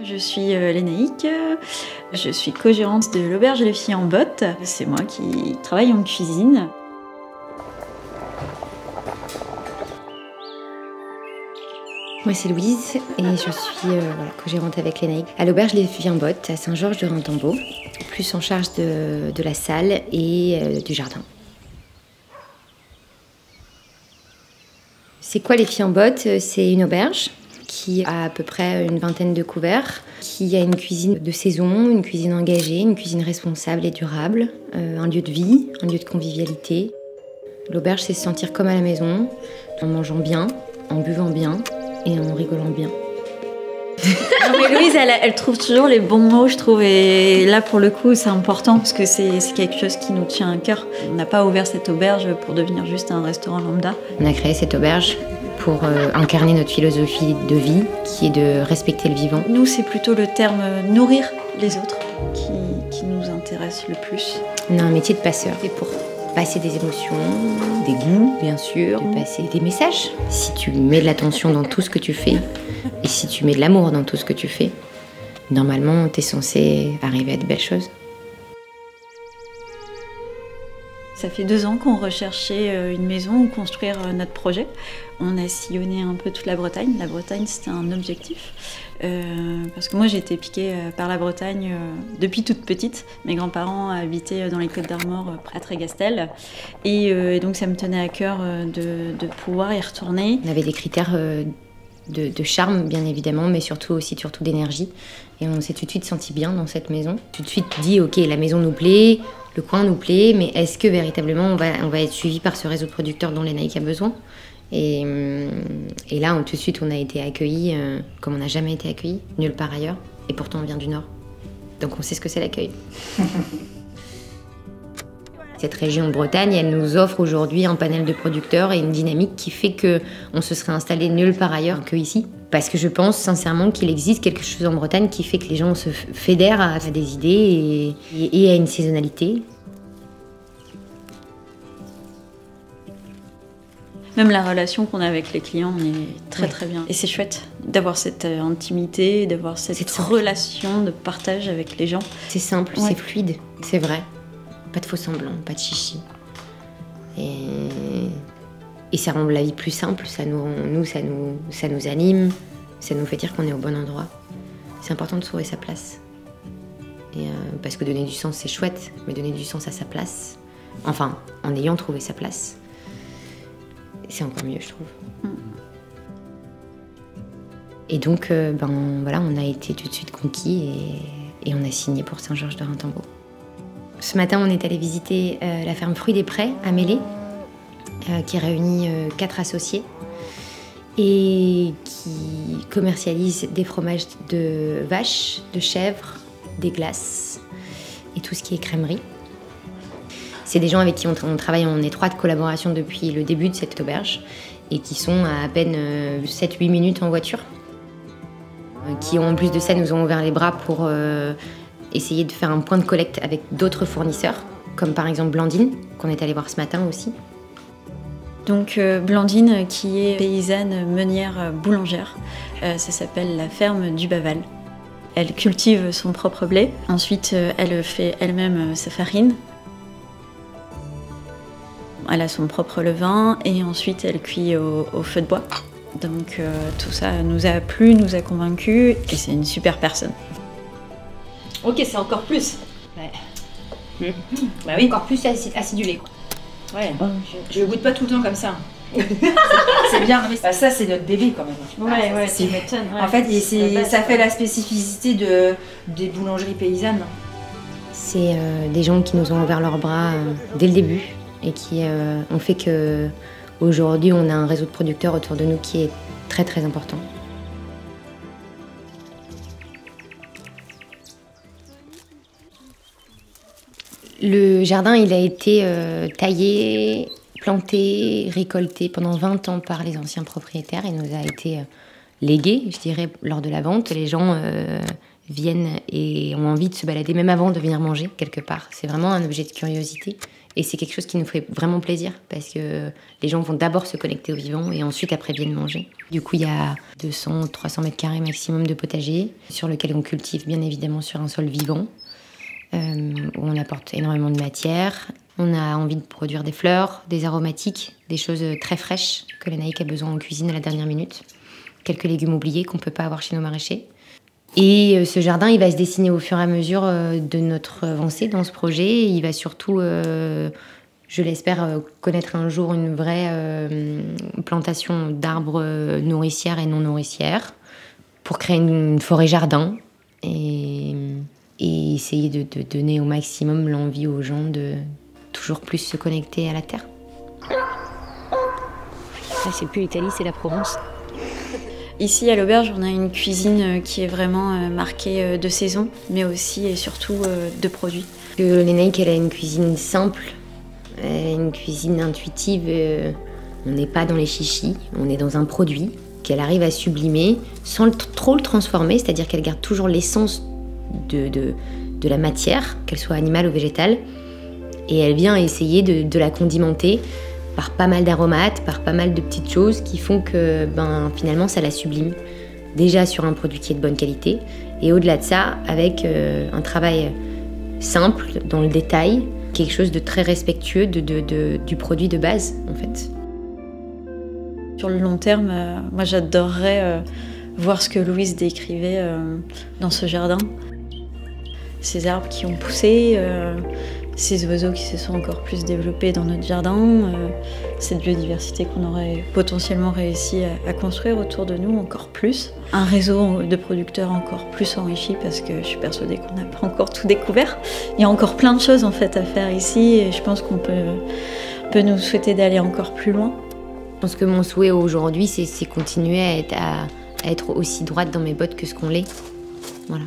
Je suis Lénaïque, je suis co-gérante de l'Auberge Les Filles en Bottes. C'est moi qui travaille en cuisine. Moi c'est Louise et je suis co-gérante avec Lénaïque à l'Auberge Les Filles en Bottes à Saint-Georges-de-Rentembeau, plus en charge de la salle et du jardin. C'est quoi Les Filles en Bottes? C'est une auberge qui a à peu près une vingtaine de couverts, qui a une cuisine de saison, une cuisine engagée, une cuisine responsable et durable, un lieu de vie, un lieu de convivialité. L'auberge, c'est se sentir comme à la maison, en mangeant bien, en buvant bien et en rigolant bien. Non, mais Louise, elle trouve toujours les bons mots, je trouve, et là pour le coup c'est important parce que c'est quelque chose qui nous tient à cœur. On n'a pas ouvert cette auberge pour devenir juste un restaurant lambda. On a créé cette auberge pour incarner notre philosophie de vie qui est de respecter le vivant. Nous, c'est plutôt le terme nourrir les autres qui nous intéresse le plus. On a un métier de passeur, c'est pour passer des émotions, des goûts bien sûr, de passer des messages. Si tu mets de l'attention dans tout ce que tu fais et si tu mets de l'amour dans tout ce que tu fais, normalement t'es censé arriver à de belles choses. Ça fait 2 ans qu'on recherchait une maison où construire notre projet. On a sillonné un peu toute la Bretagne. La Bretagne, c'était un objectif. Parce que moi, j'ai été piquée par la Bretagne depuis toute petite. Mes grands-parents habitaient dans les Côtes-d'Armor, près de Trégastel. Et donc, ça me tenait à cœur de pouvoir y retourner. On avait des critères de charme, bien évidemment, mais surtout d'énergie. Et on s'est tout de suite senti bien dans cette maison. Tout de suite dit, ok, la maison nous plaît, le coin nous plaît, mais est-ce que véritablement on va être suivi par ce réseau de producteurs dont Lénaïque a besoin? Et là, tout de suite, on a été accueillis comme on n'a jamais été accueillis, nulle part ailleurs. Et pourtant, on vient du Nord. Donc on sait ce que c'est l'accueil. Cette région de Bretagne, elle nous offre aujourd'hui un panel de producteurs et une dynamique qui fait qu'on se serait installé nulle part ailleurs qu'ici. Parce que je pense sincèrement qu'il existe quelque chose en Bretagne qui fait que les gens se fédèrent à des idées et à une saisonnalité. Même la relation qu'on a avec les clients, on est très très bien. Et c'est chouette d'avoir cette intimité, d'avoir cette relation de partage avec les gens. C'est simple, c'est fluide, c'est vrai. Pas de faux semblants, pas de chichi. Et ça rend la vie plus simple, ça nous anime, ça nous fait dire qu'on est au bon endroit. C'est important de trouver sa place. Parce que donner du sens, c'est chouette, mais donner du sens à sa place, enfin, en ayant trouvé sa place, c'est encore mieux, je trouve. Et donc, voilà, on a été tout de suite conquis et on a signé pour Saint-Georges-de-Rentembeau. Ce matin, on est allé visiter la ferme Fruits des Prés à Mélé, qui réunit 4 associés et qui commercialise des fromages de vache, de chèvre, des glaces et tout ce qui est crèmerie. C'est des gens avec qui on travaille en étroite collaboration depuis le début de cette auberge et qui sont à peine 7-8 minutes en voiture. Qui en plus de ça nous ont ouvert les bras pour essayer de faire un point de collecte avec d'autres fournisseurs, comme par exemple Blandine, qu'on est allé voir ce matin aussi. Donc Blandine, qui est paysanne meunière boulangère, ça s'appelle la ferme du Baval. Elle cultive son propre blé, ensuite elle fait elle-même sa farine. Elle a son propre levain et ensuite elle cuit au feu de bois. Donc tout ça nous a plu, nous a convaincus et c'est une super personne. Ok, c'est encore plus. Ouais. Bah oui. Encore plus acidulé, quoi. Ouais. Je le goûte pas tout le temps comme ça. C'est bien. Mais ça, c'est notre bébé quand même. Ouais, tu m'étonnes. En fait, ça fait la spécificité des boulangeries paysannes. C'est des gens qui nous ont ouvert leurs bras dès le début et qui ont fait qu'aujourd'hui, on a un réseau de producteurs autour de nous qui est très très important. Le jardin, il a été taillé, planté, récolté pendant 20 ans par les anciens propriétaires. Il nous a été légué, je dirais, lors de la vente. Les gens viennent et ont envie de se balader, même avant de venir manger quelque part. C'est vraiment un objet de curiosité. Et c'est quelque chose qui nous fait vraiment plaisir parce que les gens vont d'abord se connecter au vivant et ensuite après viennent manger. Du coup, il y a 200-300 mètres carrés maximum de potager sur lequel on cultive bien évidemment sur un sol vivant où on apporte énormément de matière. On a envie de produire des fleurs, des aromatiques, des choses très fraîches que l'Anaïque a besoin en cuisine à la dernière minute. Quelques légumes oubliés qu'on ne peut pas avoir chez nos maraîchers. Et ce jardin, il va se dessiner au fur et à mesure de notre avancée dans ce projet. Il va surtout, je l'espère, connaître un jour une vraie plantation d'arbres nourricières et non nourricières pour créer une forêt-jardin et essayer de donner au maximum l'envie aux gens de toujours plus se connecter à la terre. Là, c'est plus l'Italie, c'est la Provence. Ici, à l'auberge, on a une cuisine qui est vraiment marquée de saison, mais aussi et surtout de produits. L'Anaïque, elle a une cuisine simple, elle a une cuisine intuitive. On n'est pas dans les chichis, on est dans un produit qu'elle arrive à sublimer sans trop le transformer, c'est-à-dire qu'elle garde toujours l'essence de la matière, qu'elle soit animale ou végétale, et elle vient essayer de la condimenter par pas mal d'aromates, par pas mal de petites choses qui font que finalement ça la sublime. Déjà sur un produit qui est de bonne qualité et au-delà de ça avec un travail simple dans le détail, quelque chose de très respectueux du produit de base en fait. Sur le long terme, moi j'adorerais voir ce que Louise décrivait dans ce jardin. Ces arbres qui ont poussé, ces oiseaux qui se sont encore plus développés dans notre jardin, cette biodiversité qu'on aurait potentiellement réussi à construire autour de nous encore plus. Un réseau de producteurs encore plus enrichi parce que je suis persuadée qu'on n'a pas encore tout découvert. Il y a encore plein de choses en fait à faire ici et je pense qu'on peut nous souhaiter d'aller encore plus loin. Je pense que mon souhait aujourd'hui, c'est continuer à être aussi droite dans mes bottes que ce qu'on l'est. Voilà.